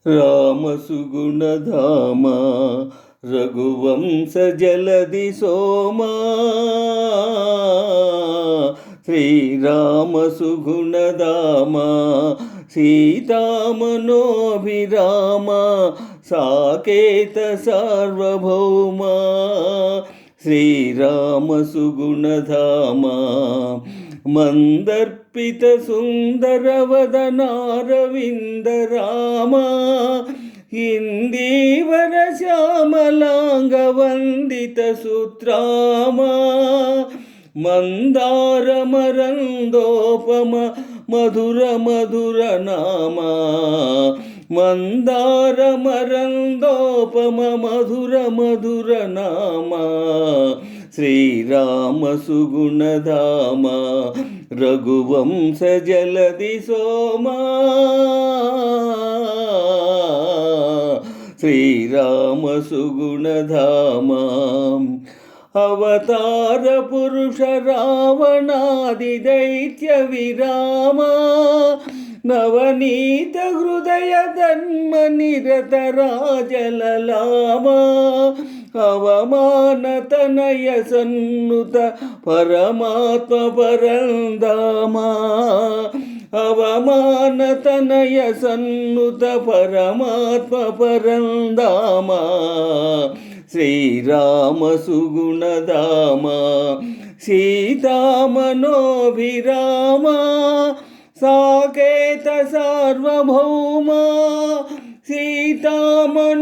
రామసుగుణధామ రఘువంశ జలది సోమా శ్రీరామ సుగుణధామ సీతామనోభిరామ సాకేత సార్వభౌమ శ్రీరామ సుగుణధామ మందర్పిత సుందరవదనారవిందరామ ఇందీవర శ్యామలాంగ వందిత సూత్రామ మందారమరందోపమ మధుర మధుర నామ మందారమరందోపమ మధుర మధుర నామ శ్రీరామ సుగుణధామ రఘువంశ జలది సోమా శ్రీరామ సుగుణధామ అవతార పురుష రావణాది దైత్య విరామ నవనీత హృదయ ధర్మ నిరత రాజలలామ అవమానతనయ సన్నుత పరమాత్మ పరంధామ అవమానతనయ సన్నుత పరమాత్మ పరంధామ శ్రీరామ సుగుణధామ సీతామనోభిరామ సాకేత సార్వభౌమ సీతామనోభిరామ